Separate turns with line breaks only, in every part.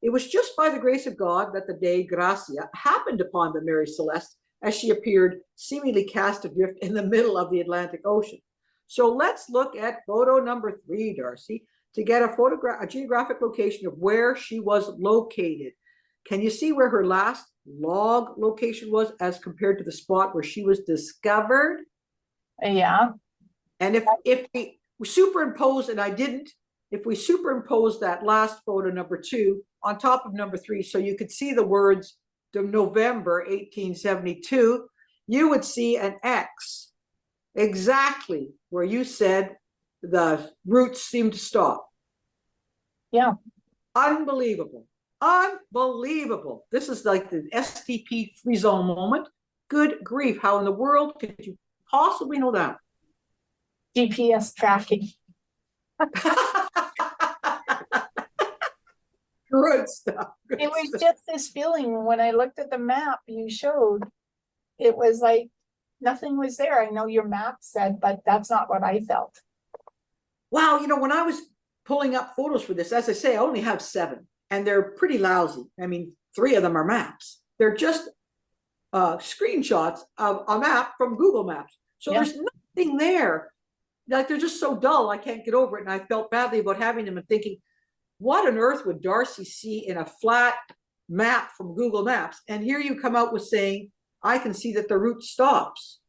It was just by the grace of God that the day Gracia happened upon the Mary Celeste as she appeared seemingly cast adrift in the middle of the Atlantic Ocean. So let's look at photo number 3, Darcy, to get a geographic location of where she was located. Can you see where her last log location was as compared to the spot where she was discovered?
Yeah.
And if we superimpose, and I didn't, if we superimpose that last photo, number 2, on top of number 3, so you could see the words November 1872, you would see an X exactly where you said the roots seem to stop.
Yeah.
Unbelievable. Unbelievable. This is like the STP free zone moment. Good grief. How in the world could you possibly know that?
GPS tracking.
Good stuff.
It was just this feeling when I looked at the map you showed. It was like nothing was there. I know your map said, but that's not what I felt.
Wow, when I was pulling up photos for this, as I say, I only have 7, and they're pretty lousy. I mean, 3 of them are maps. They're just screenshots of a map from Google Maps. So there's nothing there. Like, they're just so dull, I can't get over it. And I felt badly about having them and thinking, what on earth would Darcy see in a flat map from Google Maps? And here you come out with saying, I can see that the route stops.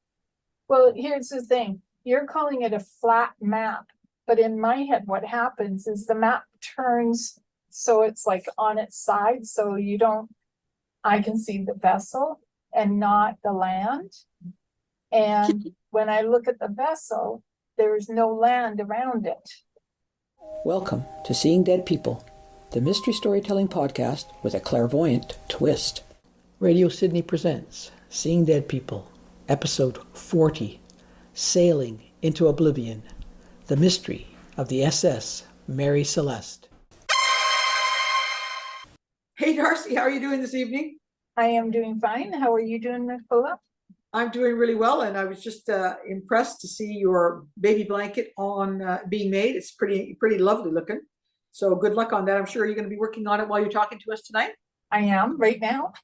Well, here's the thing. You're calling it a flat map, but in my head, what happens is the map turns so it's like on its side, so I can see the vessel and not the land. And when I look at the vessel, there is no land around it.
Welcome to Seeing Dead People, the mystery storytelling podcast with a clairvoyant twist. RadioSidney presents Seeing Dead People, episode 40, Sailing into Oblivion, the mystery of the SS Mary Celeste.
Hey, Darcy, how are you doing this evening?
I am doing fine. How are you doing, Nicola?
I'm doing really well, and I was just impressed to see your baby blanket on being made. It's pretty lovely looking. So good luck on that. I'm sure you're going to be working on it while you're talking to us tonight.
I am right now.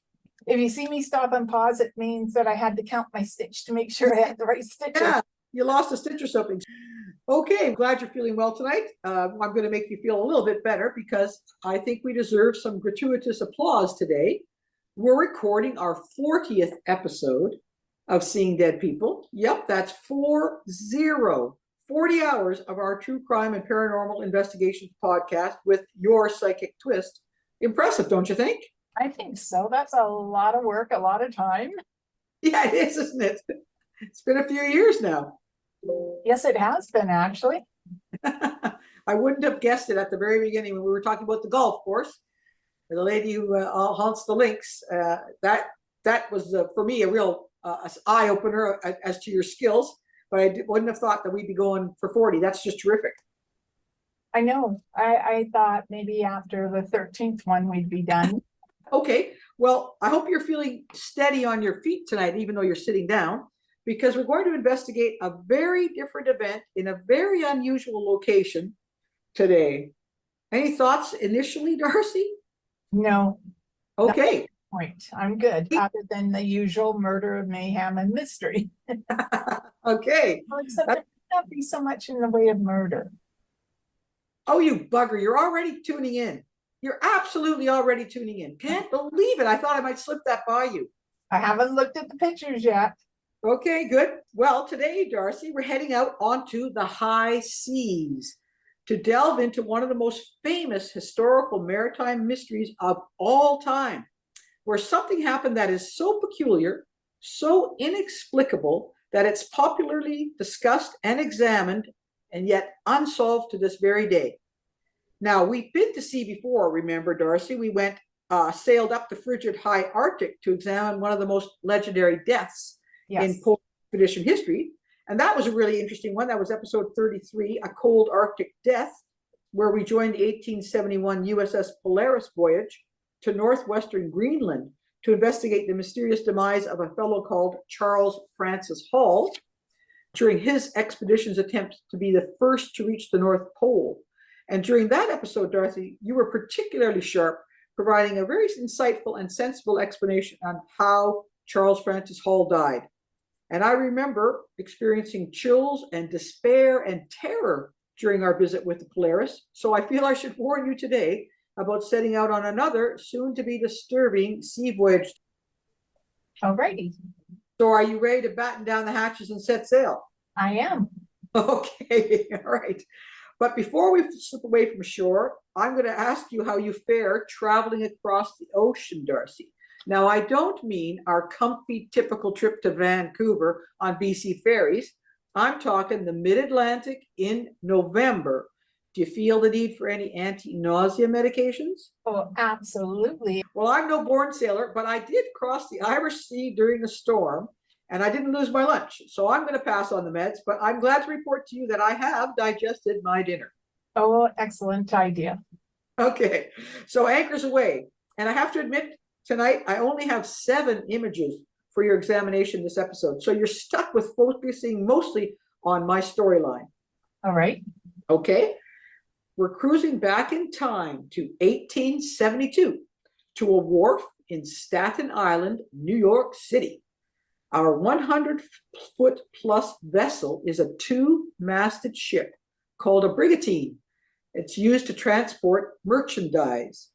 If you see me stop and pause, it means that I had to count my stitch to make sure I had the right stitches.
Yeah, you lost a stitch or something. Okay, I'm glad you're feeling well tonight. I'm going to make you feel a little bit better because I think we deserve some gratuitous applause today. We're recording our 40th episode of Seeing Dead People. Yep, that's 40 hours of our true crime and paranormal investigations podcast with your psychic twist. Impressive, don't you think?
I think so. That's a lot of work, a lot of time.
Yeah, it is, isn't it? It's been a few years now.
Yes, it has been, actually.
I wouldn't have guessed it at the very beginning when we were talking about the golf course. The lady who haunts the links, that was, for me, a real eye-opener as to your skills, but I wouldn't have thought that we'd be going for 40. That's just terrific.
I know. I thought maybe after the 13th one we'd be done.
Okay, well, I hope you're feeling steady on your feet tonight, even though you're sitting down, because we're going to investigate a very different event in a very unusual location today. Any thoughts initially, Darcy?
No.
Okay.
Point. I'm good, other than the usual murder, mayhem, and mystery.
Okay.
Well, except there may not be so much in the way of murder.
Oh, you bugger. You're already tuning in. You're absolutely already tuning in. Can't believe it. I thought I might slip that by you.
I haven't looked at the pictures yet.
Okay, good. Well, today, Darcy, we're heading out onto the high seas to delve into one of the most famous historical maritime mysteries of all time, where something happened that is so peculiar, so inexplicable, that it's popularly discussed and examined, and yet unsolved to this very day. Now, we've been to sea before, remember, Darcy? We sailed up the frigid high Arctic to examine one of the most legendary deaths in polar expedition history. And that was a really interesting one. That was episode 33, A Cold Arctic Death, where we joined the 1871 USS Polaris voyage to northwestern Greenland to investigate the mysterious demise of a fellow called Charles Francis Hall during his expedition's attempt to be the first to reach the North Pole. And during that episode, Darcy, you were particularly sharp providing a very insightful and sensible explanation on how Charles Francis Hall died. And I remember experiencing chills and despair and terror during our visit with the Polaris. So I feel I should warn you today about setting out on another soon-to-be disturbing sea voyage.
Alrighty,
So are you ready to batten down the hatches and set sail?
I am.
Okay, all right. But before we slip away from shore, I'm going to ask you how you fare traveling across the ocean, Darcy. Now, I don't mean our comfy, typical trip to Vancouver on BC ferries. I'm talking the mid-Atlantic in November. Do you feel the need for any anti-nausea medications?
Oh, absolutely.
Well, I'm no born sailor, but I did cross the Irish Sea during a storm, and I didn't lose my lunch. So I'm going to pass on the meds, but I'm glad to report to you that I have digested my dinner.
Oh, excellent idea.
Okay, so anchors away. And I have to admit, tonight I only have 7 images for your examination this episode. So you're stuck with focusing mostly on my storyline.
All right.
Okay, we're cruising back in time to 1872 to a wharf in Staten Island, New York City. Our 100-foot-plus vessel is a 2-masted ship called a brigantine. It's used to transport merchandise.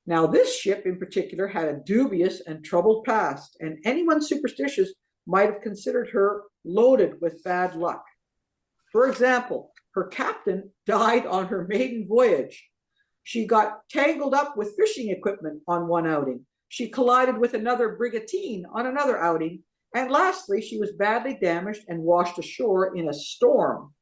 Now, this ship in particular had a dubious and troubled past, and anyone superstitious might have considered her loaded with bad luck. For example, her captain died on her maiden voyage. She got tangled up with fishing equipment on one outing. She collided with another brigantine on another outing. And lastly, she was badly damaged and washed ashore in a storm.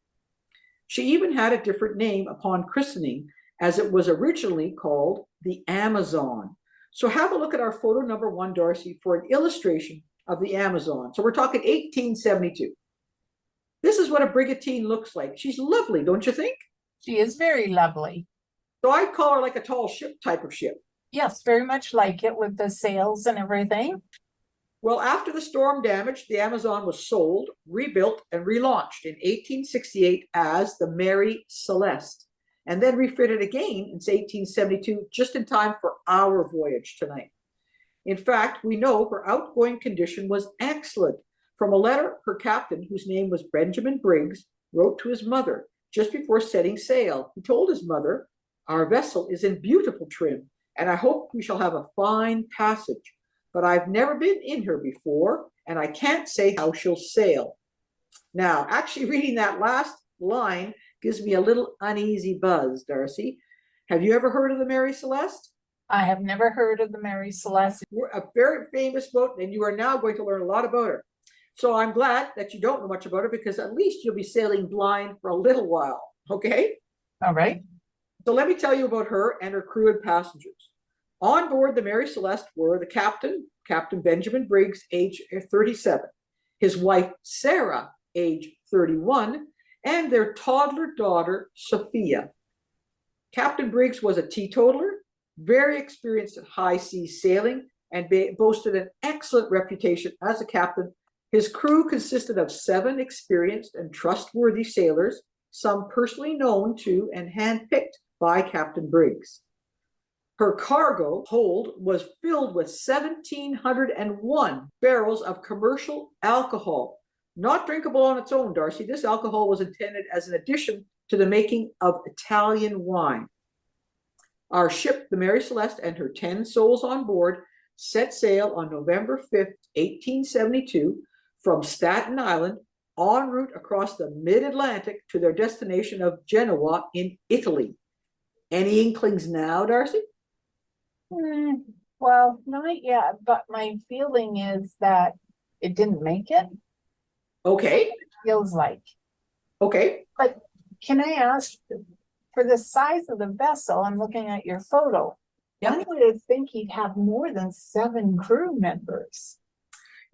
She even had a different name upon christening, as it was originally called the Amazon. So have a look at our photo number 1, Darcy, for an illustration of the Amazon. So we're talking 1872. This is what a brigantine looks like. She's lovely, don't you think?
She is very lovely.
So I'd call her like a tall ship type of ship.
Yes, very much like it with the sails and everything.
Well, after the storm damage, the Amazon was sold, rebuilt, and relaunched in 1868 as the Mary Celeste, and then refitted again in 1872, just in time for our voyage tonight. In fact, we know her outgoing condition was excellent. From a letter, her captain, whose name was Benjamin Briggs, wrote to his mother just before setting sail. He told his mother, "Our vessel is in beautiful trim, and I hope we shall have a fine passage. But I've never been in her before, and I can't say how she'll sail." Now, actually reading that last line gives me a little uneasy buzz, Darcy. Have you ever heard of the Mary Celeste?
I have never heard of the Mary Celeste.
We're a very famous boat, and you are now going to learn a lot about her. So I'm glad that you don't know much about her, because at least you'll be sailing blind for a little while, okay?
All right.
So let me tell you about her and her crew and passengers. On board the Mary Celeste were the captain, Captain Benjamin Briggs, age 37, his wife, Sarah, age 31, and their toddler daughter, Sophia. Captain Briggs was a teetotaler, very experienced at high sea sailing, and boasted an excellent reputation as a captain. His crew consisted of 7 experienced and trustworthy sailors, some personally known to and handpicked by Captain Briggs. Her cargo hold was filled with 1,701 barrels of commercial alcohol, not drinkable on its own, Darcy. This alcohol was intended as an addition to the making of Italian wine. Our ship, the Mary Celeste, and her 10 souls on board set sail on November 5th, 1872, from Staten Island en route across the mid-Atlantic to their destination of Genoa in Italy. Any inklings now, Darcy?
Well, not yet, but my feeling is that it didn't make it.
Okay.
Feels like.
Okay.
But can I ask, for the size of the vessel, I'm looking at your photo.
Yeah.
One would think he'd have more than 7 crew members.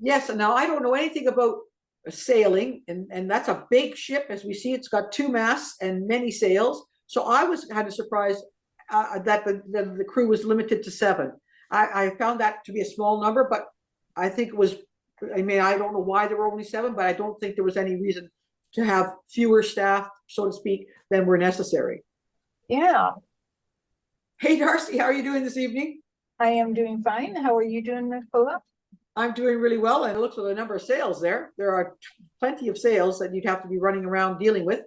Yes, and now I don't know anything about sailing, and that's a big ship. As we see, it's got 2 masts and many sails. So I was kind of surprised that the crew was limited to 7. I found that to be a small number, but I think it was, I mean, I don't know why there were only 7, but I don't think there was any reason to have fewer staff, so to speak, than were necessary.
Yeah.
Hey, Darcy, how are you doing this evening?
I am doing fine. How are you doing, Nicola?
I'm doing really well, and it looks at the number of sales there. There are plenty of sales that you'd have to be running around dealing with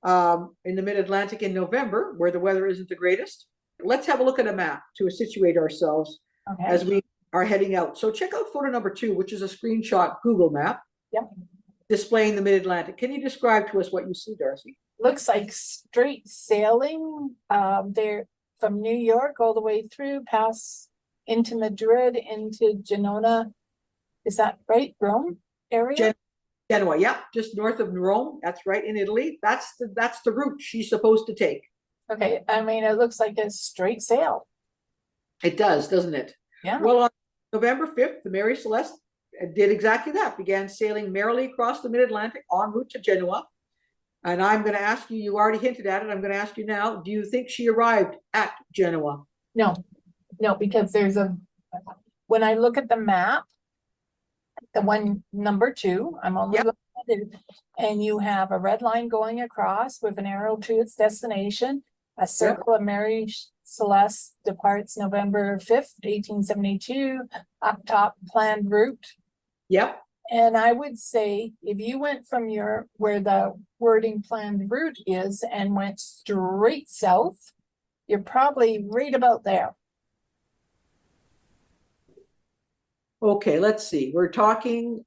in the mid-Atlantic in November, where the weather isn't the greatest. Let's have a look at a map to situate ourselves as
Okay.
we are heading out. So check out photo number 2, which is a screenshot Google map
Yep.
displaying the mid-Atlantic. Can you describe to us what you see, Darcy?
Looks like straight sailing. There from New York all the way through, past into Madrid, into Genoa. Is that right? Rome area?
Genoa, yeah, just north of Rome. That's right, in Italy. That's the route she's supposed to take.
Okay. I mean, it looks like a straight sail.
It does, doesn't it?
Yeah.
Well, on November 5th, the Mary Celeste did exactly that, began sailing merrily across the mid-Atlantic en route to Genoa. And I'm going to ask you, you already hinted at it, I'm going to ask you now, do you think she arrived at Genoa?
No, because when I look at the map, the one number 2, I'm only
Yep.
looking at it, and you have a red line going across with an arrow to its destination. A circle of Mary Celeste departs November 5th, 1872, up top planned route.
Yep.
And I would say if you went from where the wording planned route is and went straight south, you're probably right about there.
Okay, let's see. We're talking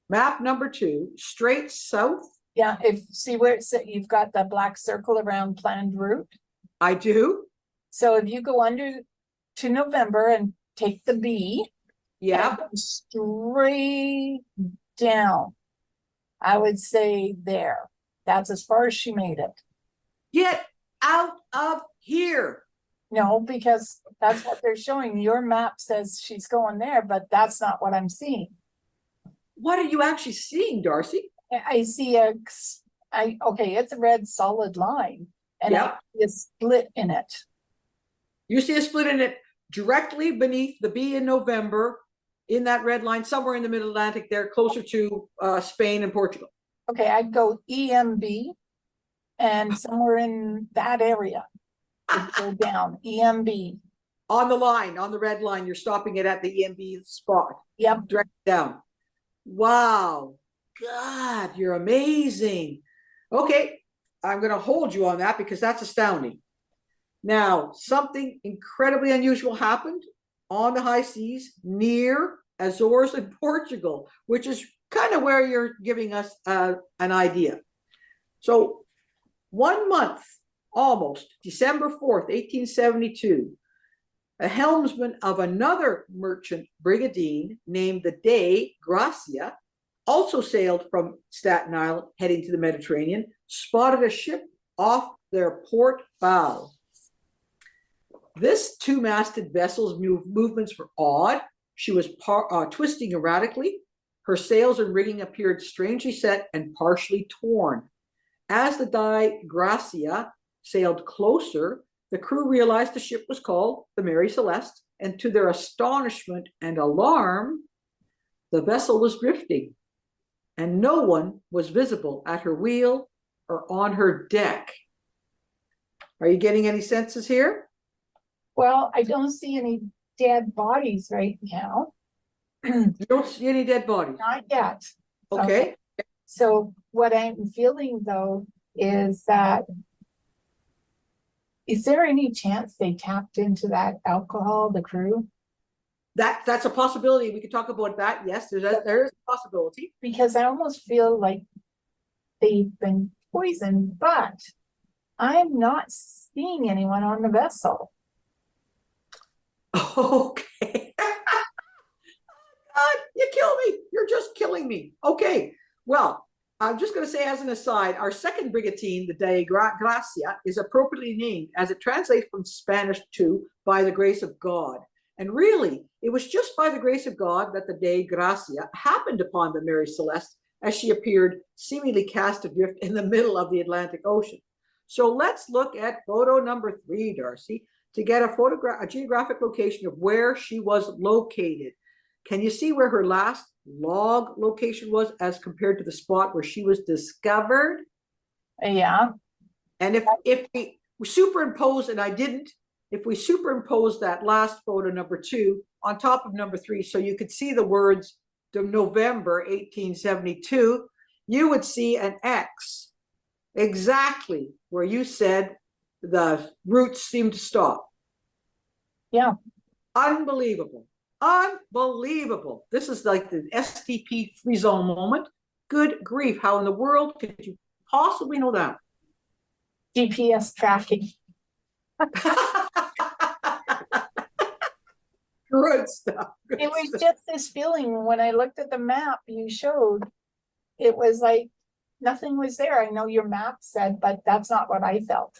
map number 2, straight south.
Yeah, see where you've got the black circle around planned route.
I do.
So if you go under to November and take the B,
Yeah.
straight down, I would say there. That's as far as she made it.
Get out of here.
No, because that's what they're showing. Your map says she's going there, but that's not what I'm seeing.
What are you actually seeing, Darcy?
I see okay, it's a red solid line, and
Yep.
I see a split in it.
You see a split in it directly beneath the B in November, in that red line, somewhere in the mid-Atlantic there, closer to Spain and Portugal.
Okay, I'd go EMB, and somewhere in that area, go down, EMB.
On the line, on the red line, you're stopping it at the EMB spot.
Yep.
Direct down. Wow. God, you're amazing. Okay, I'm going to hold you on that because that's astounding. Now, something incredibly unusual happened on the high seas near Azores and Portugal, which is kind of where you're giving us an idea. So 1 month, almost, December 4th, 1872, a helmsman of another merchant brigantine named the Dei Gracia also sailed from Staten Island heading to the Mediterranean, spotted a ship off their port bow. This two-masted vessel's movements were odd. She was twisting erratically. Her sails and rigging appeared strangely set and partially torn. As the Dei Gracia sailed closer, the crew realized the ship was called the Mary Celeste, and to their astonishment and alarm, the vessel was drifting, and no one was visible at her wheel or on her deck. Are you getting any senses here?
Well, I don't see any dead bodies right now.
You don't see any dead bodies?
Not yet.
Okay.
So what I'm feeling though is that, is there any chance they tapped into that alcohol, the crew?
That's a possibility. We could talk about that. Yes, there is a possibility.
Because I almost feel like they've been poisoned, but I'm not seeing anyone on the vessel.
Okay. God, you kill me. You're just killing me. Okay. Well, I'm just going to say as an aside, our second brigantine, the Dei Gracia, is appropriately named as it translates from Spanish to by the grace of God. And really, it was just by the grace of God that the Dei Gracia happened upon the Mary Celeste as she appeared seemingly cast adrift in the middle of the Atlantic Ocean. So let's look at photo number 3, Darcy, to get a geographic location of where she was located. Can you see where her last log location was as compared to the spot where she was discovered?
Yeah.
And if we superimpose, and I didn't, if we superimpose that last photo, number 2, on top of number 3, so you could see the words November 1872, you would see an X exactly where you said the roots seem to stop.
Yeah.
Unbelievable. Unbelievable. This is like the STP free zone moment. Good grief. How in the world could you possibly know that?
GPS tracking.
Good stuff. Good
It was
stuff.
just this feeling when I looked at the map you showed, it was like nothing was there. I know your map said, but that's not what I felt.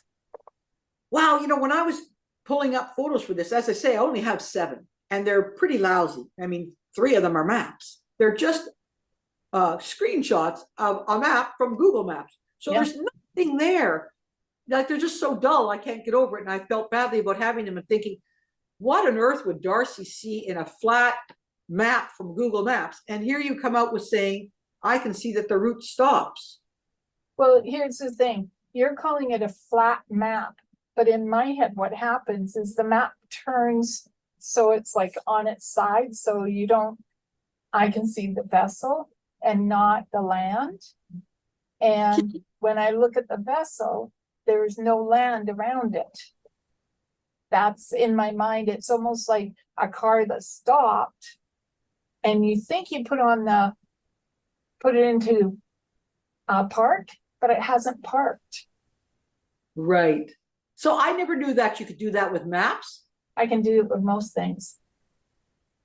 Wow, when I was pulling up photos for this, as I say, I only have 7, and they're pretty lousy. I mean, 3 of them are maps. They're just screenshots of a map from Google Maps. So
Yeah.
there's nothing there. Like, they're just so dull, I can't get over it. And I felt badly about having them and thinking, what on earth would Darcy see in a flat map from Google Maps? And here you come out with saying, I can see that the route stops.
Well, here's the thing. You're calling it a flat map, but in my head, what happens is the map turns so it's like on its side, so I can see the vessel and not the land. And when I look at the vessel, there's no land around it. That's in my mind. It's almost like a car that stopped, and you think you put it into a park, but it hasn't parked.
Right. So I never knew that you could do that with maps.
I can do it with most things.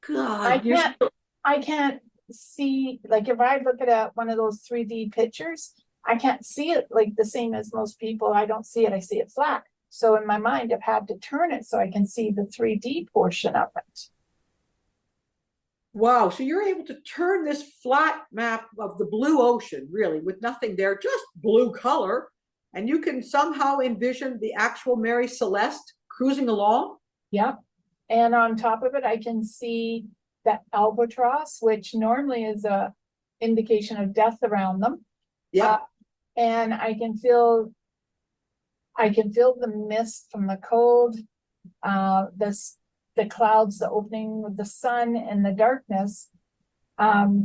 God,
I can't see, like if I look at one of those 3D pictures, I can't see it like the same as most people. I don't see it. I see it flat. So in my mind, I've had to turn it so I can see the 3D portion of it.
Wow. So you're able to turn this flat map of the blue ocean, really, with nothing there, just blue color, and you can somehow envision the actual Mary Celeste cruising along.
Yeah. And on top of it, I can see that albatross, which normally is a indication of death around them.
Yeah.
And I can feel the mist from the cold, the clouds, the opening with the sun and the darkness. But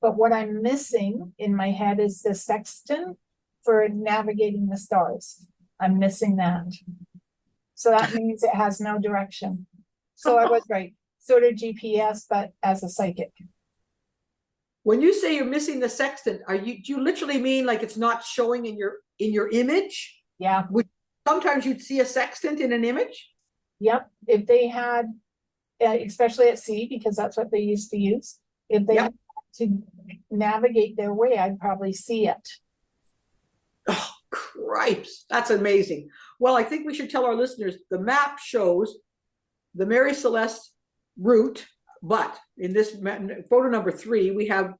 what I'm missing in my head is the sextant for navigating the stars. I'm missing that. So that means it has no direction. So I was right. Sort of GPS, but as a psychic.
When you say you're missing the sextant, do you literally mean like it's not showing in your image?
Yeah.
Sometimes you'd see a sextant in an image.
Yep. If they had, especially at sea, because that's what they used to use, if they had to navigate their way, I'd probably see it.
Oh, cripes. That's amazing. Well, I think we should tell our listeners the map shows the Mary Celeste route, but in this photo number 3, we have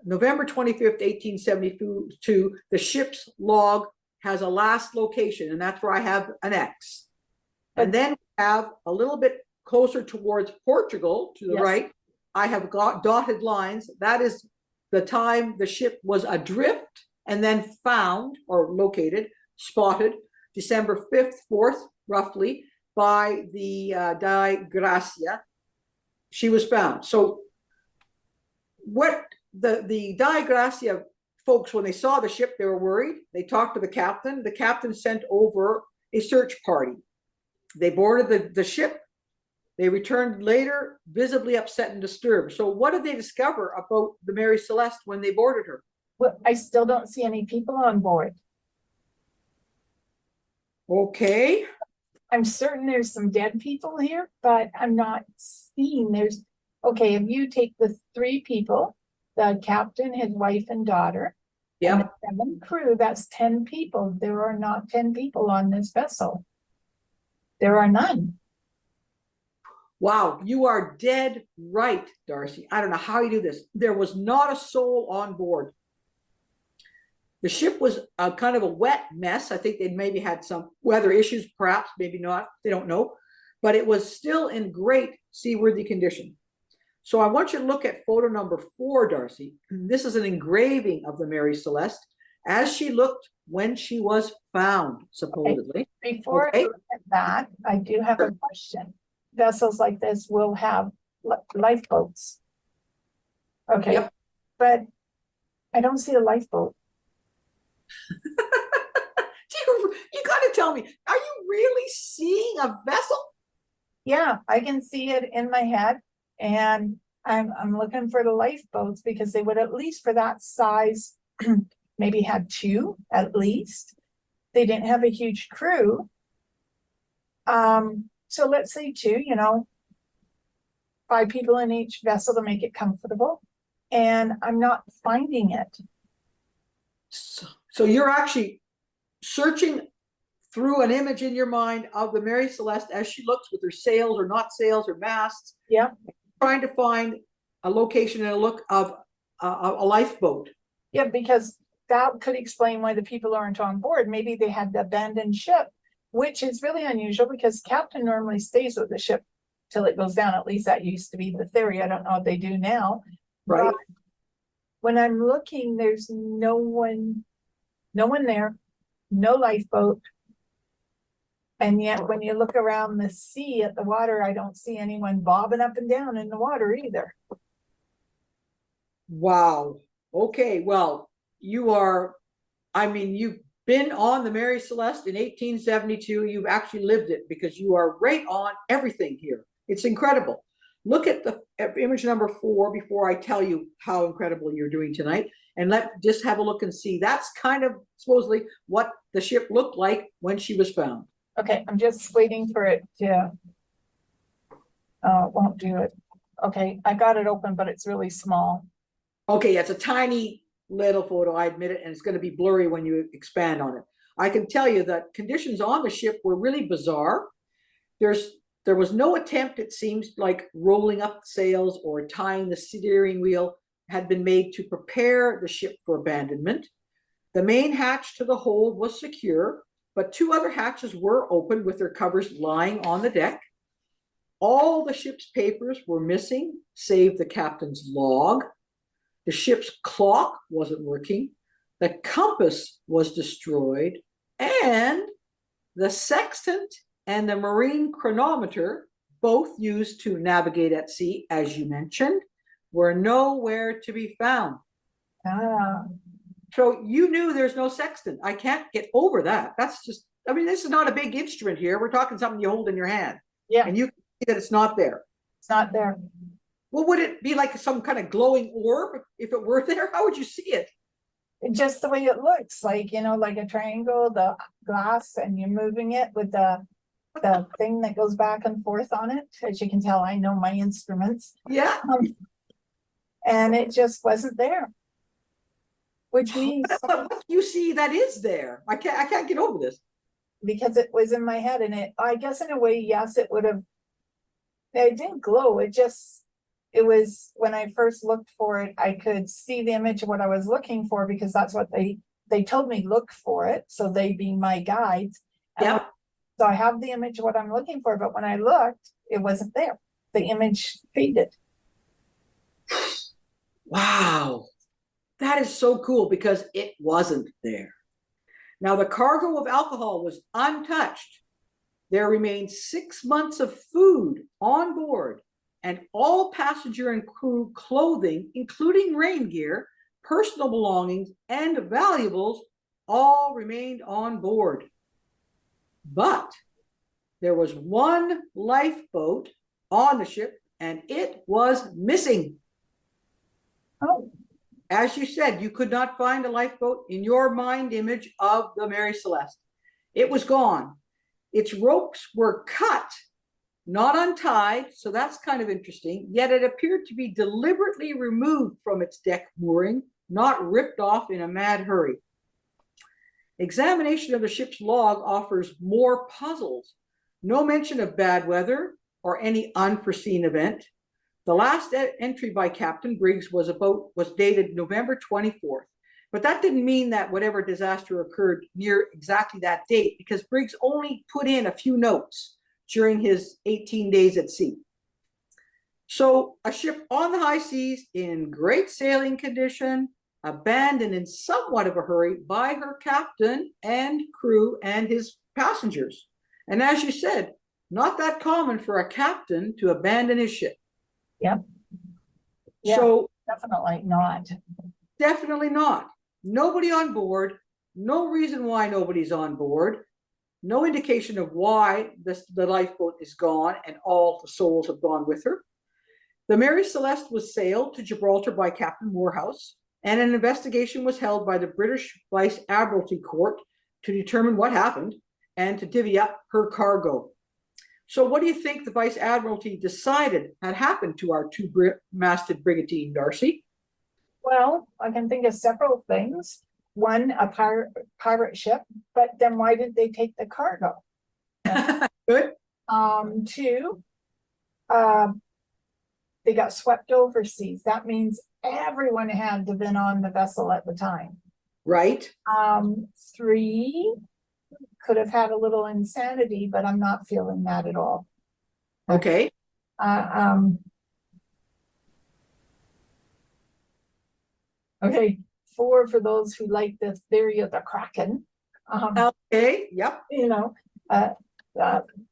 November 25th, 1872. The ship's log has a last location, and that's where I have an X. And then we have a little bit closer towards Portugal to the right. I have got dotted lines. That is the time the ship was adrift and then found or located, spotted, December 5th, 4th, roughly, by the Dei Gracia. She was found. So what the Dei Gracia folks, when they saw the ship, they were worried. They talked to the captain. The captain sent over a search party. They boarded the ship. They returned later, visibly upset and disturbed. So what did they discover about the Mary Celeste when they boarded her?
Well, I still don't see any people on board.
Okay.
I'm certain there's some dead people here, but I'm not seeing okay, if you take the 3 people, the captain, his wife and daughter, and the 7 crew, that's 10 people. There are not 10 people on this vessel. There are none.
Wow, you are dead right, Darcy. I don't know how you do this. There was not a soul on board. The ship was a kind of a wet mess. I think they'd maybe had some weather issues, perhaps, maybe not. They don't know. But it was still in great seaworthy condition. So I want you to look at photo number 4, Darcy. This is an engraving of the Mary Celeste. as she looked when she was found, supposedly.
Before I look at that, I do have a question. Vessels like this will have lifeboats. Okay,
Yep.
but I don't see a lifeboat.
You got to tell me, are you really seeing a vessel?
Yeah, I can see it in my head, and I'm looking for the lifeboats because they would, at least for that size, maybe had two at least. They didn't have a huge crew. So let's say two, 5 people in each vessel to make it comfortable. And I'm not finding it.
So you're actually searching through an image in your mind of the Mary Celeste as she looks with her sails or not sails or masts.
Yeah.
Trying to find a location and a look of a lifeboat.
Yeah, because that could explain why the people aren't on board. Maybe they had the abandoned ship, which is really unusual because captain normally stays with the ship till it goes down. At least that used to be the theory. I don't know what they do now.
Right.
But when I'm looking, there's no one there, no lifeboat. And yet when you look around the sea at the water, I don't see anyone bobbing up and down in the water either.
Wow. Okay. Well, you've been on the Mary Celeste in 1872. You've actually lived it because you are right on everything here. It's incredible. Look at the image number 4 before I tell you how incredible you're doing tonight. And just have a look and see. That's kind of supposedly what the ship looked like when she was found.
Okay, I'm just waiting for it to, it won't do it. Okay, I got it open, but it's really small.
Okay, it's a tiny little photo, I admit it, and it's going to be blurry when you expand on it. I can tell you that conditions on the ship were really bizarre. There was no attempt, it seems like, rolling up the sails or tying the steering wheel had been made to prepare the ship for abandonment. The main hatch to the hold was secure, but 2 other hatches were open with their covers lying on the deck. All the ship's papers were missing, save the captain's log. The ship's clock wasn't working. The compass was destroyed, and the sextant and the marine chronometer, both used to navigate at sea, as you mentioned, were nowhere to be found.
Ah.
So you knew there's no sextant. I can't get over that. That's just, this is not a big instrument here. We're talking something you hold in your hand.
Yeah.
And you can see that it's not there.
It's not there.
Well, would it be like some kind of glowing orb if it were there? How would you see it?
Just the way it looks, like a triangle, the glass, and you're moving it with the thing that goes back and forth on it. As you can tell, I know my instruments.
Yeah.
And it just wasn't there. Which means,
but what you see that is there. I can't get over this.
Because it was in my head, and I guess in a way, yes, it would have. It didn't glow. It was when I first looked for it, I could see the image of what I was looking for because that's what they told me look for it. So they be my guides.
Yeah.
So I have the image of what I'm looking for, but when I looked, it wasn't there. The image faded.
Wow. That is so cool because it wasn't there. Now, the cargo of alcohol was untouched. There remained 6 months of food on board, and all passenger and crew clothing, including rain gear, personal belongings, and valuables, all remained on board. But there was one lifeboat on the ship, and it was missing.
Oh.
As you said, you could not find a lifeboat in your mind image of the Mary Celeste. It was gone. Its ropes were cut, not untied, so that's kind of interesting, yet it appeared to be deliberately removed from its deck mooring, not ripped off in a mad hurry. Examination of the ship's log offers more puzzles. No mention of bad weather or any unforeseen event. The last entry by Captain Briggs was dated November 24th, but that didn't mean that whatever disaster occurred near exactly that date, because Briggs only put in a few notes during his 18 days at sea. So a ship on the high seas in great sailing condition, abandoned in somewhat of a hurry by her captain and crew and his passengers. And as you said, not that common for a captain to abandon his ship.
Yep. Yeah,
So
definitely not.
definitely not. Nobody on board, no reason why nobody's on board, no indication of why the lifeboat is gone and all the souls have gone with her. The Mary Celeste was sailed to Gibraltar by Captain Morehouse, and an investigation was held by the British Vice Admiralty Court to determine what happened and to divvy up her cargo. So what do you think the Vice Admiralty decided had happened to our two-masted brigantine, Darcy?
Well, I can think of several things. One, a pirate ship, but then why didn't they take the cargo?
Good.
Two, they got swept overseas. That means everyone had to have been on the vessel at the time.
Right.
Three, could have had a little insanity, but I'm not feeling that at all.
Okay.
Okay, four, for those who like the theory of the Kraken.
Okay. Yep.
You know,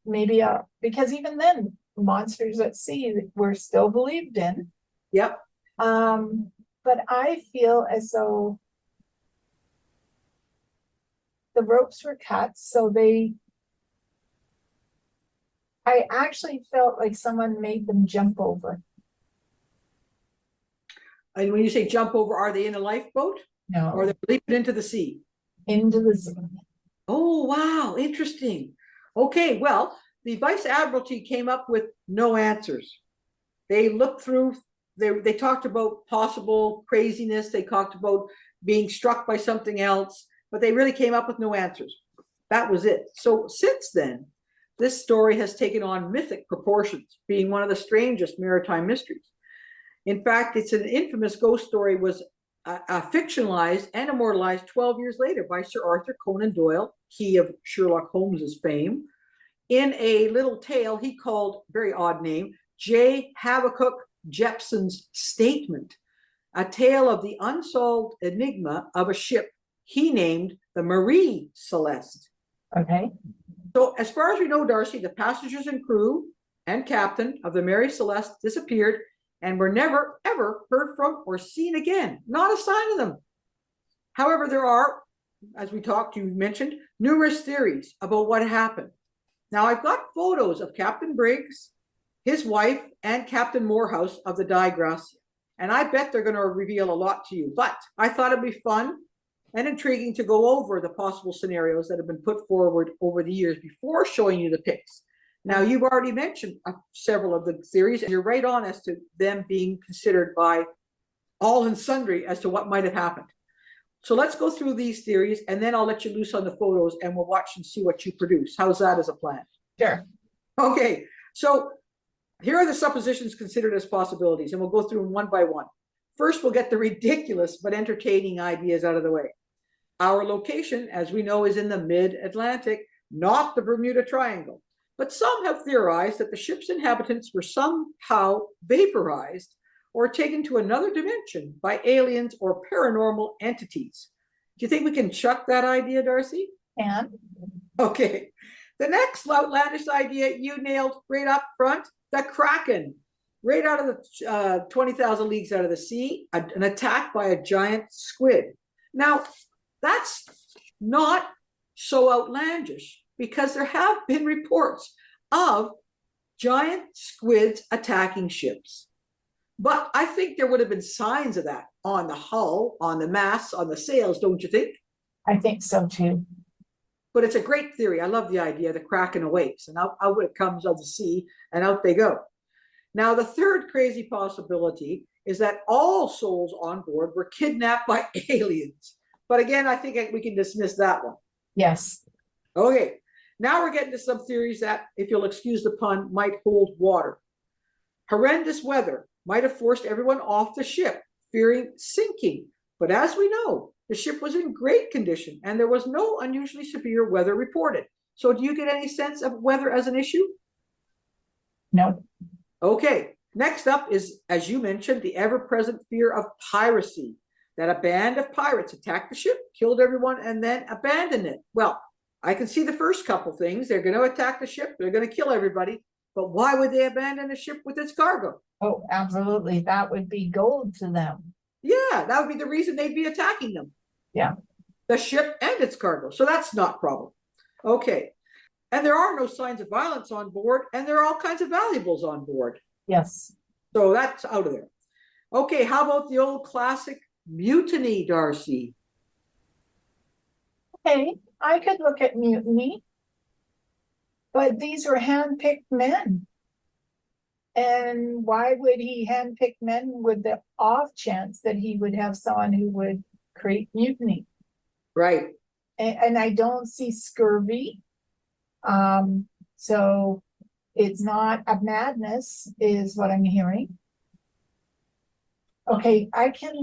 maybe because even then, monsters at sea were still believed in.
Yep.
But I feel as though the ropes were cut, so I actually felt like someone made them jump over.
And when you say jump over, are they in a lifeboat?
No.
Or they're leaping into the sea?
Into the sea.
Oh, wow. Interesting. Okay. Well, the Vice Admiralty came up with no answers. They looked through, they talked about possible craziness. They talked about being struck by something else, but they really came up with no answers. That was it. So since then, this story has taken on mythic proportions, being one of the strangest maritime mysteries. In fact, it's an infamous ghost story, was fictionalized and immortalized 12 years later by Sir Arthur Conan Doyle, he of Sherlock Holmes's fame, in a little tale he called, very odd name, J. Habakkuk Jepson's Statement, a tale of the unsolved enigma of a ship he named the Mary Celeste.
Okay.
So as far as we know, Darcy, the passengers and crew and captain of the Mary Celeste disappeared and were never, ever heard from or seen again. Not a sign of them. However, there are, as we talked, you mentioned, numerous theories about what happened. Now, I've got photos of Captain Briggs, his wife, and Captain Morehouse of the Digress, and I bet they're going to reveal a lot to you. But I thought it'd be fun and intriguing to go over the possible scenarios that have been put forward over the years before showing you the pics. Now, you've already mentioned several of the theories, and you're right on as to them being considered by all and sundry as to what might have happened. So let's go through these theories, and then I'll let you loose on the photos, and we'll watch and see what you produce. How's that as a plan?
Sure.
Okay, so here are the suppositions considered as possibilities, and we'll go through them one by one. First, we'll get the ridiculous but entertaining ideas out of the way. Our location, as we know, is in the mid-Atlantic, not the Bermuda Triangle. But some have theorized that the ship's inhabitants were somehow vaporized or taken to another dimension by aliens or paranormal entities. Do you think we can chuck that idea, Darcy?
And
Okay. The next outlandish idea you nailed right up front, the Kraken. Right out of the 20,000 leagues out of the sea, an attack by a giant squid. Now, that's not so outlandish, because there have been reports of giant squids attacking ships. But I think there would have been signs of that on the hull, on the masts, on the sails, don't you think?
I think so too.
But it's a great theory. I love the idea the Kraken awakes, and out it comes of the sea, and out they go. Now, the third crazy possibility is that all souls on board were kidnapped by aliens. But again, I think we can dismiss that one.
Yes.
Okay. Now we're getting to some theories that, if you'll excuse the pun, might hold water. Horrendous weather might have forced everyone off the ship, fearing sinking. But as we know, the ship was in great condition and there was no unusually severe weather reported. So do you get any sense of weather as an issue?
No.
Okay. Next up is, as you mentioned, the ever-present fear of piracy that a band of pirates attacked the ship, killed everyone, and then abandoned it. Well, I can see the first couple things. They're going to attack the ship. They're going to kill everybody. But why would they abandon the ship with its cargo?
Oh, absolutely. That would be gold to them.
Yeah, that would be the reason they'd be attacking them.
Yeah.
The ship and its cargo. So that's not a problem. Okay. And there are no signs of violence on board, and there are all kinds of valuables on board.
Yes.
So that's out of there. Okay, how about the old classic mutiny, Darcy?
Okay, I could look at mutiny, but these were handpicked men. And why would he handpick men with the off chance that he would have someone who would create mutiny?
Right.
And I don't see scurvy. So it's not a madness, is what I'm hearing. Okay, I can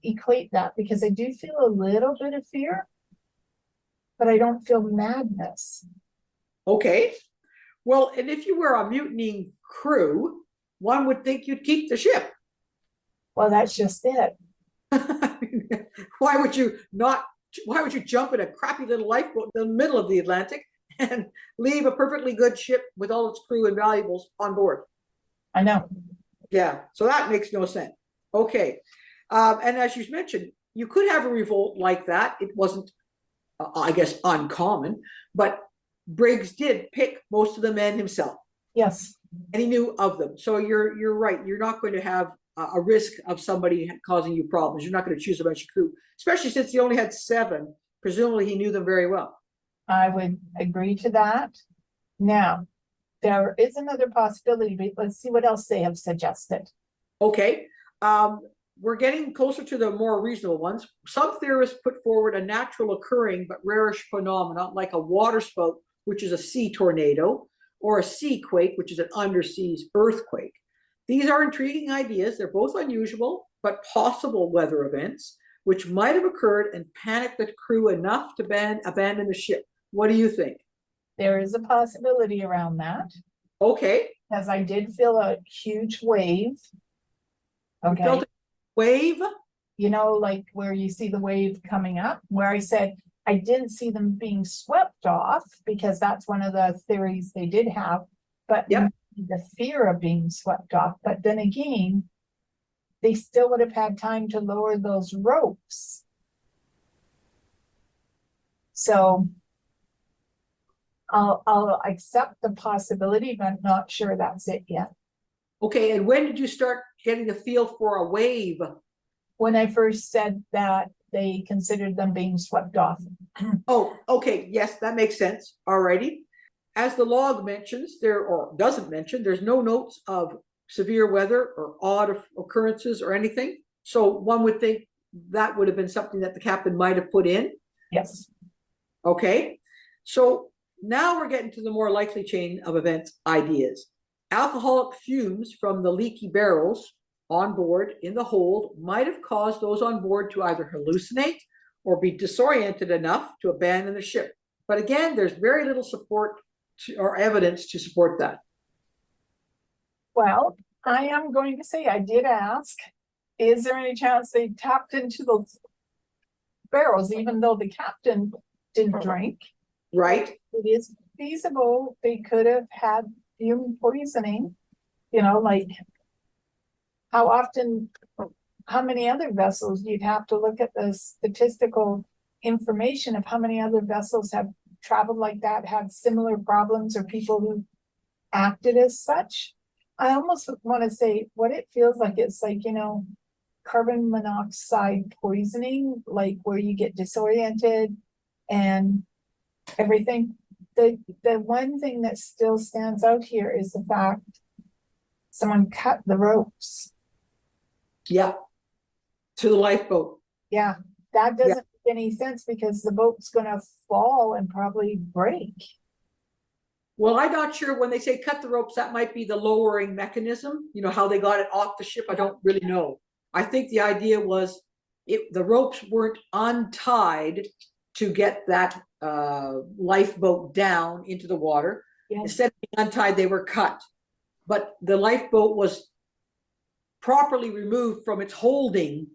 equate that because I do feel a little bit of fear, but I don't feel madness.
Okay. Well, and if you were a mutinying crew, one would think you'd keep the ship.
Well, that's just it.
Why would you not? Why would you jump in a crappy little lifeboat in the middle of the Atlantic and leave a perfectly good ship with all its crew and valuables on board?
I know.
Yeah, so that makes no sense. Okay. And as you mentioned, you could have a revolt like that. It wasn't, I guess, uncommon, but Briggs did pick most of the men himself.
Yes.
And he knew of them. So you're right. You're not going to have a risk of somebody causing you problems. You're not going to choose a bunch of crew, especially since he only had 7. Presumably he knew them very well.
I would agree to that. Now, there is another possibility, but let's see what else they have suggested.
Okay. We're getting closer to the more reasonable ones. Some theorists put forward a natural occurring but rarish phenomenon like a waterspout, which is a sea tornado, or a sea quake, which is an undersea earthquake. These are intriguing ideas. They're both unusual but possible weather events, which might have occurred and panicked the crew enough to abandon the ship. What do you think?
There is a possibility around that.
Okay.
Because I did feel a huge wave. Okay.
You felt a wave?
You know, like where you see the wave coming up, where I said I didn't see them being swept off, because that's one of the theories they did have, but
yep.
The fear of being swept off. But then again, they still would have had time to lower those ropes. So I'll accept the possibility, but I'm not sure that's it yet.
Okay, and when did you start getting the feel for a wave?
When I first said that they considered them being swept off.
Oh, okay, yes, that makes sense. Alrighty. As the log mentions, doesn't mention, there's no notes of severe weather or odd occurrences or anything. So one would think that would have been something that the captain might have put in.
Yes.
Okay, so now we're getting to the more likely chain of events ideas. Alcoholic fumes from the leaky barrels on board in the hold might have caused those on board to either hallucinate or be disoriented enough to abandon the ship. But again, there's very little support or evidence to support that.
Well, I am going to say I did ask, is there any chance they tapped into those barrels, even though the captain didn't drink?
Right.
It is feasible they could have had fume poisoning, you know, like how many other vessels, you'd have to look at the statistical information of how many other vessels have traveled like that, had similar problems, or people who acted as such. I almost want to say what it feels like. It's like, you know, carbon monoxide poisoning, like where you get disoriented and everything. The one thing that still stands out here is the fact someone cut the ropes.
Yeah. To the lifeboat.
Yeah, that doesn't make any sense because the boat's going to fall and probably break.
Well, I'm not sure when they say cut the ropes, that might be the lowering mechanism. You know, how they got it off the ship. I don't really know. I think the idea was the ropes weren't untied to get that lifeboat down into the water. Yes. Instead of being untied, they were cut. But the lifeboat was properly removed from its holding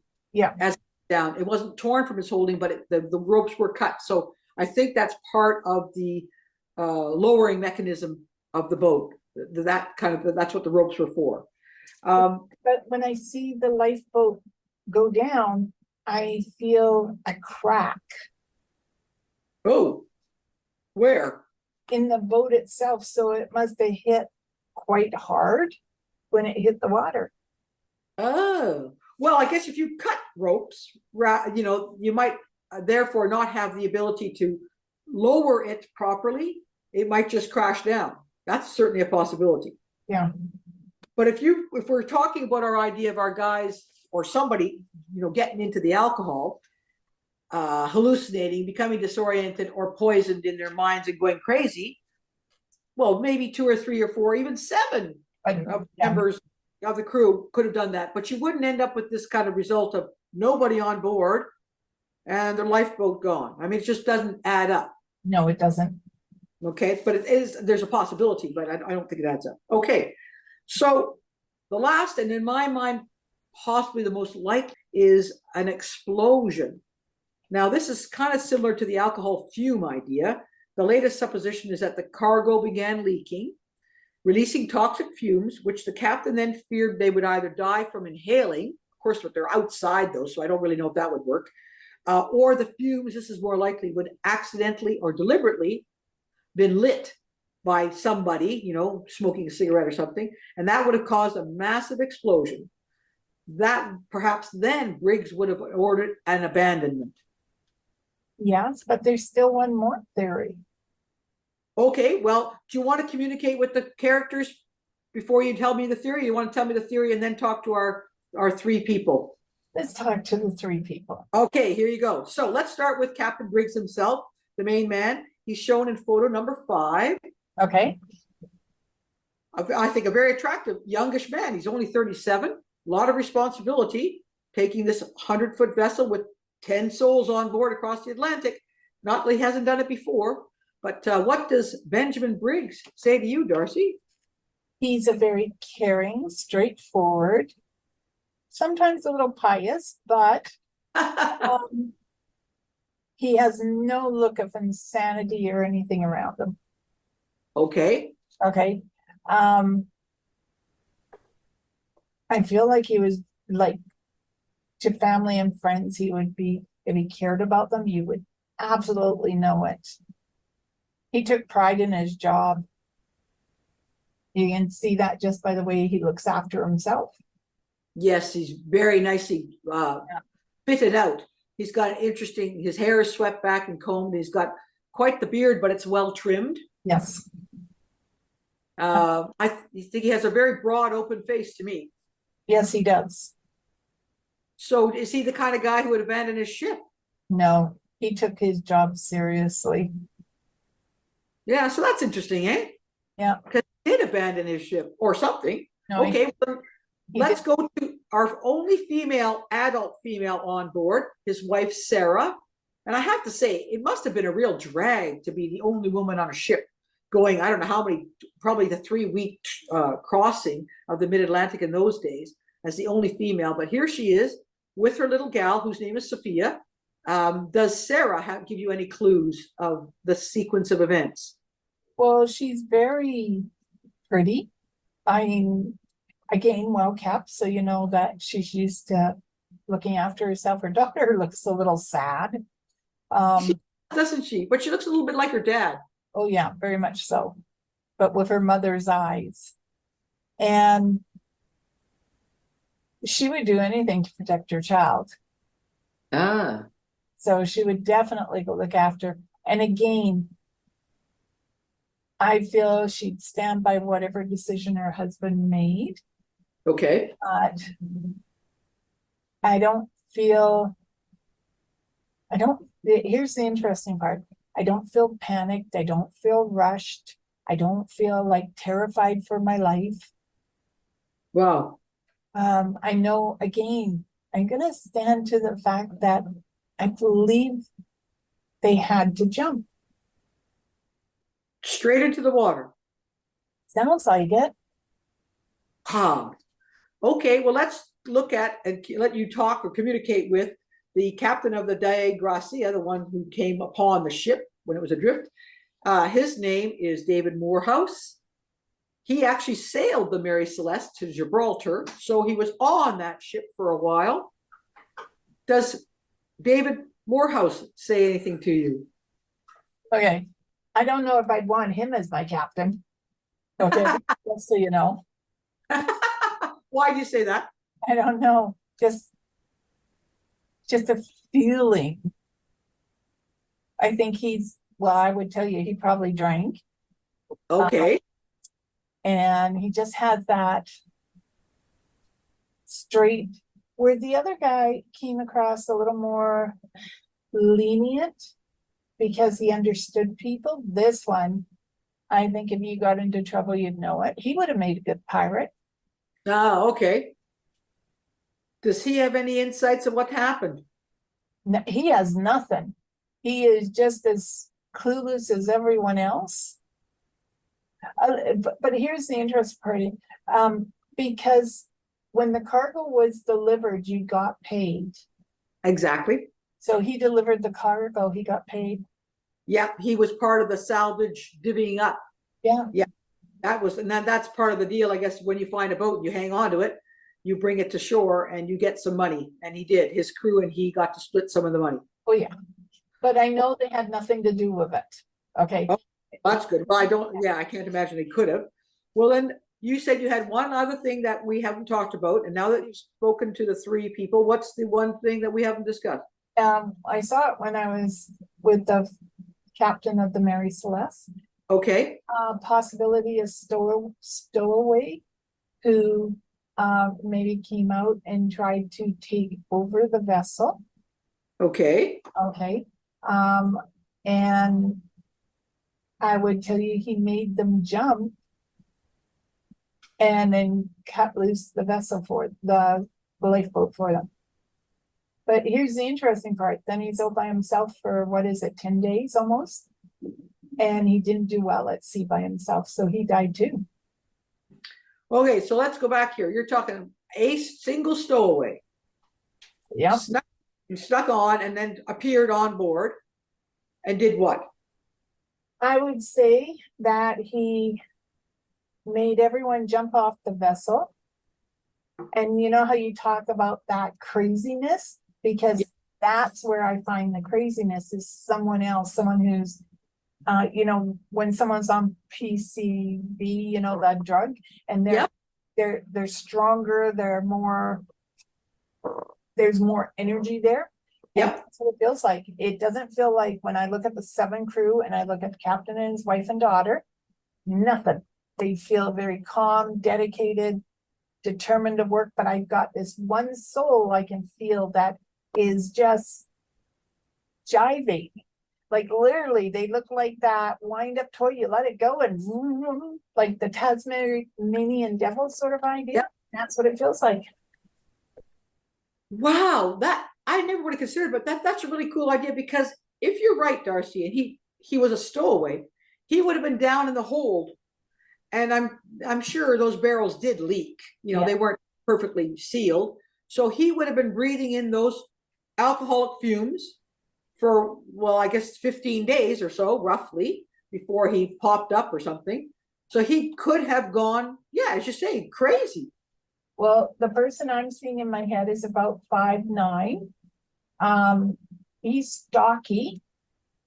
as down. It wasn't torn from his holding, but the ropes were cut. So I think that's part of the lowering mechanism of the boat. That's what the ropes were for.
But when I see the lifeboat go down, I feel a crack
Oh, where?
in the boat itself. So it must have hit quite hard when it hit the water.
Oh, well, I guess if you cut ropes, you might therefore not have the ability to lower it properly. It might just crash down. That's certainly a possibility.
Yeah.
But if we're talking about our idea of our guys or somebody, getting into the alcohol, hallucinating, becoming disoriented or poisoned in their minds and going crazy, well, maybe 2 or 3 or 4, even 7 members of the crew could have done that, but you wouldn't end up with this kind of result of nobody on board and their lifeboat gone. I mean, it just doesn't add up.
No, it doesn't.
Okay, but there's a possibility, but I don't think it adds up. Okay, so the last, and in my mind, possibly the most likely, is an explosion. Now, this is kind of similar to the alcohol fume idea. The latest supposition is that the cargo began leaking, releasing toxic fumes, which the captain then feared they would either die from inhaling. Of course, but they're outside though, so I don't really know if that would work. Or the fumes, this is more likely, would accidentally or deliberately been lit by somebody, smoking a cigarette or something, and that would have caused a massive explosion. That perhaps then Briggs would have ordered an abandonment.
Yes, but there's still one more theory.
Okay, well, do you want to communicate with the characters before you tell me the theory? You want to tell me the theory and then talk to our 3 people?
Let's talk to the 3 people.
Okay, here you go. So let's start with Captain Briggs himself, the main man. He's shown in photo number 5.
Okay.
I think a very attractive youngish man. He's only 37, a lot of responsibility, taking this 100-foot vessel with 10 souls on board across the Atlantic. Not that he hasn't done it before, but what does Benjamin Briggs say to you, Darcy?
He's a very caring, straightforward, sometimes a little pious, but he has no look of insanity or anything around him.
Okay.
Okay. I feel like he was like, to family and friends, he would be, if he cared about them, you would absolutely know it. He took pride in his job. You can see that just by the way he looks after himself.
Yes, he's very nicely fitted out. He's got his hair is swept back and combed. He's got quite the beard, but it's well trimmed.
Yes.
I think he has a very broad, open face to me.
Yes, he does.
So is he the kind of guy who would abandon his ship?
No, he took his job seriously.
Yeah, so that's interesting, eh?
Yeah.
Because he did abandon his ship or something.
No,
okay, let's go to our only adult female on board, his wife, Sarah. And I have to say, it must have been a real drag to be the only woman on a ship going, I don't know how many, probably the 3-week crossing of the mid-Atlantic in those days as the only female. But here she is with her little gal, whose name is Sophia. Does Sarah give you any clues of the sequence of events?
Well, she's very pretty. I mean, again, well kept, so you know that she's used to looking after herself. Her daughter looks a little sad.
Doesn't she? But she looks a little bit like her dad.
Oh yeah, very much so. But with her mother's eyes. And she would do anything to protect her child.
Ah.
So she would definitely go look after. And again, I feel she'd stand by whatever decision her husband made.
Okay.
But here's the interesting part. I don't feel panicked. I don't feel rushed. I don't feel like terrified for my life.
Wow.
I know, again, I'm going to stand to the fact that I believe they had to jump.
Straight into the water.
Sounds like it.
Okay, well, let's look at and let you talk or communicate with the captain of the Dei Gracia, the one who came upon the ship when it was adrift, his name is David Morehouse. He actually sailed the Mary Celeste to Gibraltar, so he was on that ship for a while. Does David Morehouse say anything to you?
Okay. I don't know if I'd want him as my captain. Okay, just so you know.
Why do you say that?
I don't know. Just a feeling. I think well, I would tell you he probably drank.
Okay.
And he just had that straight, where the other guy came across a little more lenient because he understood people. This one, I think if you got into trouble, you'd know it. He would have made a good pirate.
Okay. Does he have any insights of what happened?
No, he has nothing. He is just as clueless as everyone else. But here's the interesting part, because when the cargo was delivered, you got paid.
Exactly.
So he delivered the cargo, he got paid.
Yeah, he was part of the salvage divvying up.
Yeah.
Yeah, that's part of the deal. I guess when you find a boat and you hang on to it, you bring it to shore and you get some money. And he did. His crew and he got to split some of the money.
Oh yeah. But I know they had nothing to do with it. Okay.
Oh, that's good. Well, I can't imagine they could have. Well, then you said you had one other thing that we haven't talked about. And now that you've spoken to the three people, what's the one thing that we haven't discussed?
I saw it when I was with the captain of the Mary Celeste.
Okay.
Possibility of stowaway who maybe came out and tried to take over the vessel.
Okay.
Okay. And I would tell you he made them jump and then cut loose the vessel for the lifeboat for them. But here's the interesting part. Then he's out by himself for, 10 days almost? And he didn't do well at sea by himself, so he died too.
Okay, so let's go back here. You're talking a single stowaway.
Yeah.
Snuck on and then appeared on board and did what?
I would say that he made everyone jump off the vessel. And you know how you talk about that craziness? Because that's where I find the craziness is someone else, someone who's, when someone's on PCB, that drug, and they're stronger, there's more energy there.
Yeah.
That's what it feels like. It doesn't feel like when I look at the 7 crew and I look at the captain and his wife and daughter, nothing. They feel very calm, dedicated, determined to work, but I've got this one soul I can feel that is just jiving. Like literally, they look like that wind-up toy. You let it go and vroom, like the Tasmanian devil sort of idea.
Yep.
That's what it feels like.
Wow, that I never would have considered, but that's a really cool idea because if you're right, Darcy, and he was a stowaway, he would have been down in the hold, and I'm sure those barrels did leak. They weren't perfectly sealed, so he would have been breathing in those alcoholic fumes for, well, I guess 15 days or so, roughly, before he popped up or something. So he could have gone, as you say, crazy.
Well, the person I'm seeing in my head is about 5'9". He's stocky.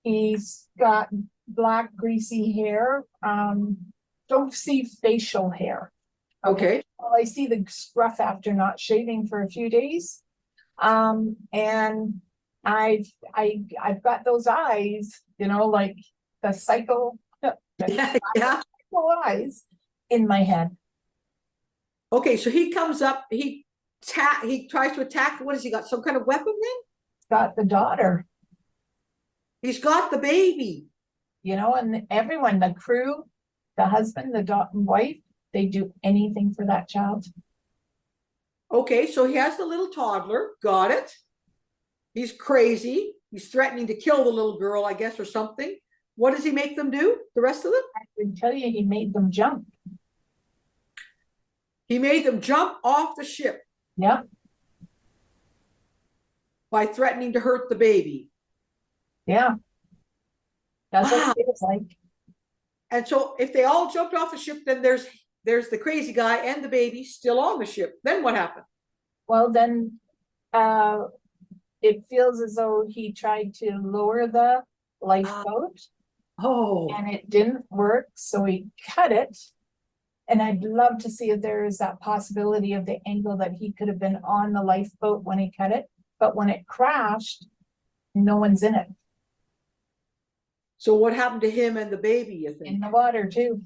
He's got black, greasy hair. Don't see facial hair.
Okay.
Well, I see the scruff after not shaving for a few days. And I've got those eyes, like the psycho, eyes in my head.
Okay, so he comes up, he tries to attack. What has he got? Some kind of weapon then?
Got the daughter.
He's got the baby.
And everyone, the crew, the husband, the daughter, wife, they do anything for that child.
Okay, so he has the little toddler. Got it. He's crazy. He's threatening to kill the little girl, I guess, or something. What does he make them do? The rest of them?
I can tell you, he made them jump.
He made them jump off the ship.
Yeah.
by threatening to hurt the baby.
Yeah. That's
Wow.
what it was like.
And so if they all jumped off the ship, then there's the crazy guy and the baby still on the ship. Then what happened?
Well, then it feels as though he tried to lower the lifeboat
Oh,
and it didn't work, so he cut it. And I'd love to see if there is that possibility of the angle that he could have been on the lifeboat when he cut it. But when it crashed, no one's in it.
so what happened to him and the baby, you think?
In the water too.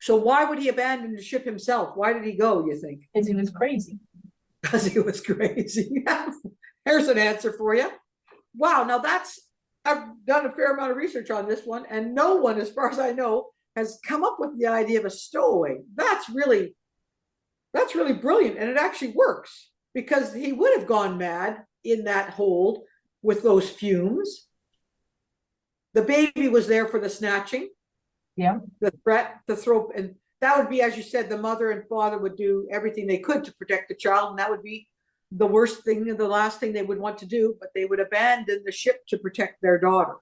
So why would he abandon the ship himself? Why did he go, you think?
Because he was crazy.
Because he was crazy. Here's an answer for you. Wow, now I've done a fair amount of research on this one, and no one, as far as I know, has come up with the idea of a stowaway. That's really brilliant, and it actually works, because he would have gone mad in that hold with those fumes. The baby was there for the snatching,
Yeah.
the threat, the throw, and that would be, as you said, the mother and father would do everything they could to protect the child, and that would be the worst thing and the last thing they would want to do, but they would abandon the ship to protect their daughter.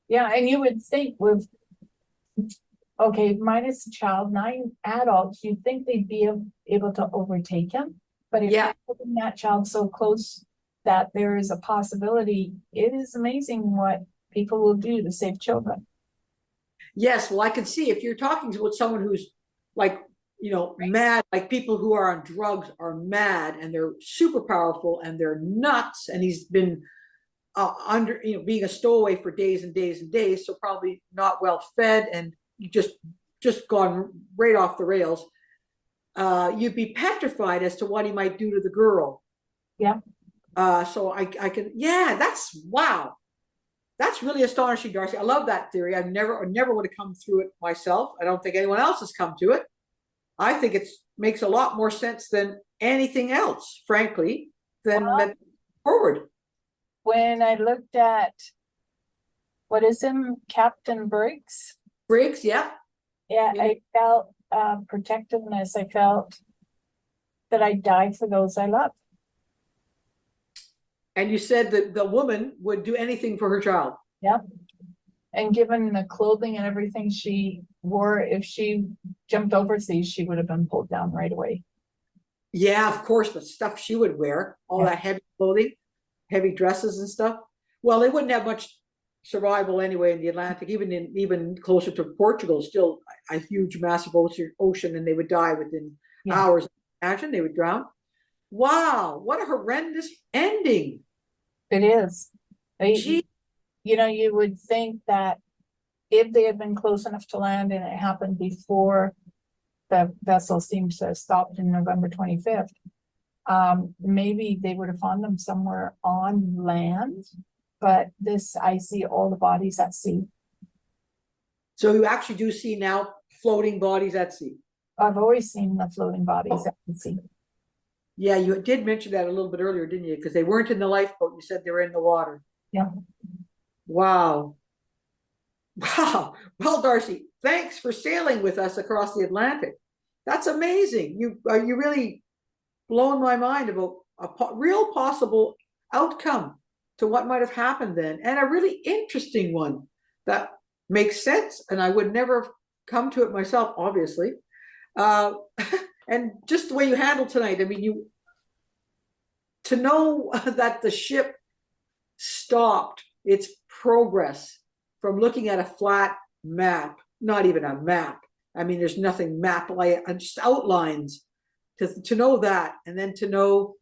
Yeah, and you would think with, okay, minus the child, 9 adults, you'd think they'd be able to overtake him. But if
Yeah.
you're putting that child so close that there is a possibility, it is amazing what people will do to save children.
Yes, well, I can see if you're talking with someone who's like, mad, like people who are on drugs are mad and they're super powerful and they're nuts, and he's been being a stowaway for days and days and days, so probably not well fed and just gone right off the rails. You'd be petrified as to what he might do to the girl.
Yeah.
So I can, wow. That's really astonishing, Darcy. I love that theory. I never would have come through it myself. I don't think anyone else has come to it. I think it makes a lot more sense than anything else, frankly, than forward.
When I looked at, what is him, Captain Briggs?
Briggs, yeah.
Yeah, I felt protectiveness. I felt that I died for those I love.
And you said that the woman would do anything for her child.
Yep. And given the clothing and everything she wore, if she jumped overseas, she would have been pulled down right away.
Yeah, of course, the stuff she would wear, all that heavy clothing, heavy dresses and stuff. Well, they wouldn't have much survival anyway in the Atlantic, even closer to Portugal, still a huge, massive ocean, and they would die within hours. Imagine they would drown. Wow, what a horrendous ending.
It is. You would think that if they had been close enough to land and it happened before the vessel seems to have stopped in November 25th, maybe they would have found them somewhere on land. But I see all the bodies at sea.
So you actually do see now floating bodies at sea.
I've always seen the floating bodies at sea.
Yeah, you did mention that a little bit earlier, didn't you? Because they weren't in the lifeboat. You said they were in the water.
Yeah.
Wow. Wow. Well, Darcy, thanks for sailing with us across the Atlantic. That's amazing. You really blown my mind about a real possible outcome to what might have happened then, and a really interesting one that makes sense. And I would never have come to it myself, obviously. And just the way you handled tonight, I mean, to know that the ship stopped its progress from looking at a flat map, not even a map. I mean, there's nothing map-like, just outlines. To know that, and then to know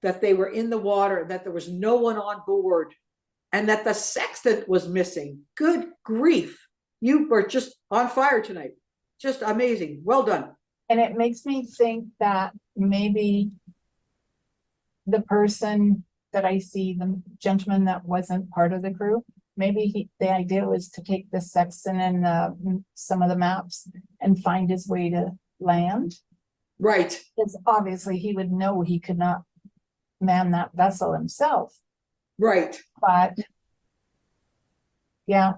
that they were in the water, that there was no one on board, and that the sextant was missing. Good grief. You were just on fire tonight. Just amazing. Well done.
And it makes me think that maybe the person that I see, the gentleman that wasn't part of the crew, maybe the idea was to take the sextant and some of the maps and find his way to land.
Right.
Because obviously he would know he could not man that vessel himself.
Right.
But yeah.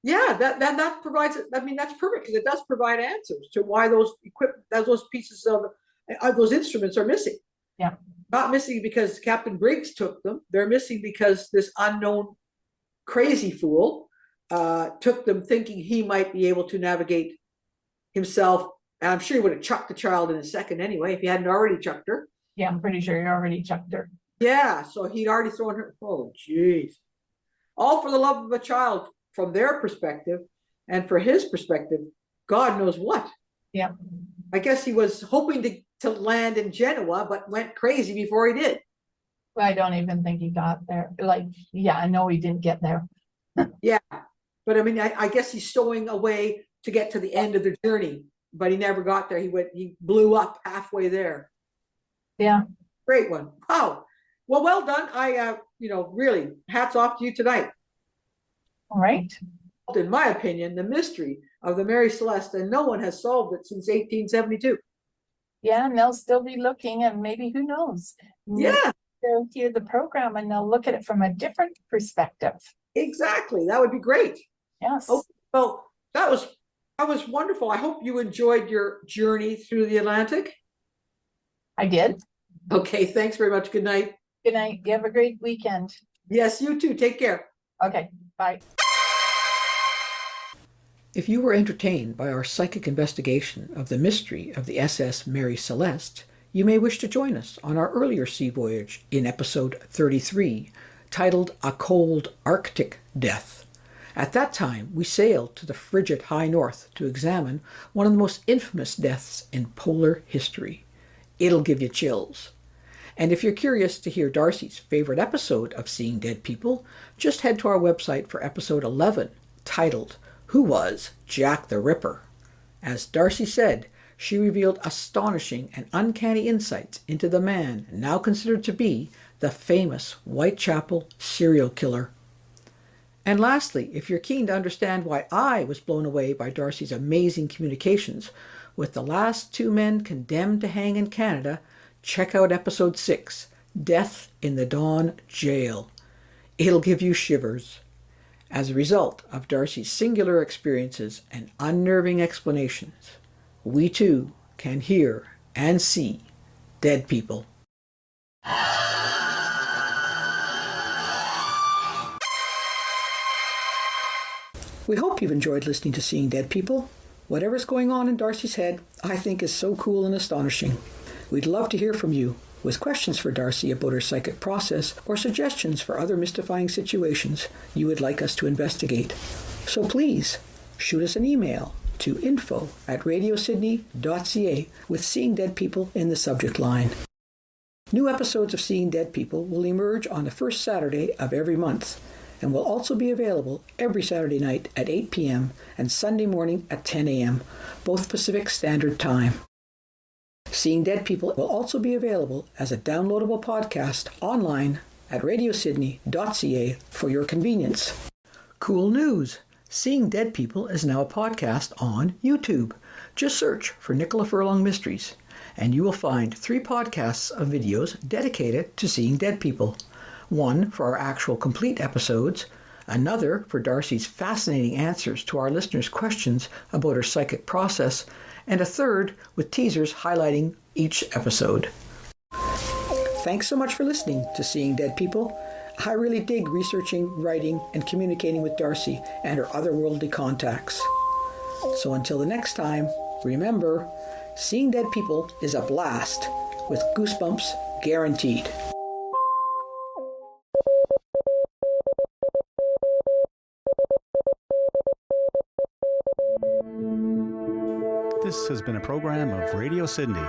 Yeah, that provides, I mean, that's perfect, because it does provide answers to why those pieces those instruments are missing.
Yeah.
Not missing because Captain Briggs took them. They're missing because this unknown crazy fool took them thinking he might be able to navigate himself. And I'm sure he would have chucked the child in a second anyway, if he hadn't already chucked her.
Yeah, I'm pretty sure you already chucked her.
Yeah, so he'd already thrown her. Oh, jeez. All for the love of a child from their perspective, and for his perspective, God knows what.
Yeah.
I guess he was hoping to land in Genoa, but went crazy before he did.
I don't even think he got there. Like, yeah, I know he didn't get there.
Yeah, but I mean, I guess he's stowing away to get to the end of the journey, but he never got there. He blew up halfway there.
Yeah.
Great one. Wow. Well done. I, really hats off to you tonight.
All right.
In my opinion, the mystery of the Mary Celeste, and no one has solved it since 1872.
Yeah, and they'll still be looking, and maybe, who knows?
Yeah,
They'll hear the program and they'll look at it from a different perspective.
exactly. That would be great.
Yes.
Oh, well, that was wonderful. I hope you enjoyed your journey through the Atlantic.
I did.
Okay, thanks very much. Good night.
Good night. You have a great weekend.
Yes, you too. Take care.
Okay, bye.
If you were entertained by our psychic investigation of the mystery of the SS Mary Celeste, you may wish to join us on our earlier sea voyage in episode 33, titled A Cold Arctic Death. At that time, we sailed to the frigid high north to examine one of the most infamous deaths in polar history. It'll give you chills. And if you're curious to hear Darcy's favorite episode of Seeing Dead People, just head to our website for episode 11, titled Who Was Jack the Ripper? As Darcy said, she revealed astonishing and uncanny insights into the man now considered to be the famous Whitechapel serial killer. And lastly, if you're keen to understand why I was blown away by Darcy's amazing communications with the last two men condemned to hang in Canada, check out episode 6, Death in the Dawn Jail. It'll give you shivers. As a result of Darcy's singular experiences and unnerving explanations, we too can hear and see dead people. We hope you've enjoyed listening to Seeing Dead People. Whatever's going on in Darcy's head, I think is so cool and astonishing. We'd love to hear from you with questions for Darcy about her psychic process or suggestions for other mystifying situations you would like us to investigate. So please, shoot us an email to info@radiosidney.ca with Seeing Dead People in the subject line. New episodes of Seeing Dead People will emerge on the first Saturday of every month and will also be available every Saturday night at 8 p.m. and Sunday morning at 10 a.m., both Pacific Standard Time. Seeing Dead People will also be available as a downloadable podcast online at RadioSidney.ca for your convenience. Cool news! Seeing Dead People is now a podcast on YouTube. Just search for Nicola Furlong Mysteries, and you will find 3 podcasts of videos dedicated to Seeing Dead People. One for our actual complete episodes, another for Darcy's fascinating answers to our listeners' questions about her psychic process, and a third with teasers highlighting each episode. Thanks so much for listening to Seeing Dead People. I really dig researching, writing, and communicating with Darcy and her otherworldly contacts. So until the next time, remember, Seeing Dead People is a blast with Goosebumps Guaranteed.
This has been a program of Radio Sydney.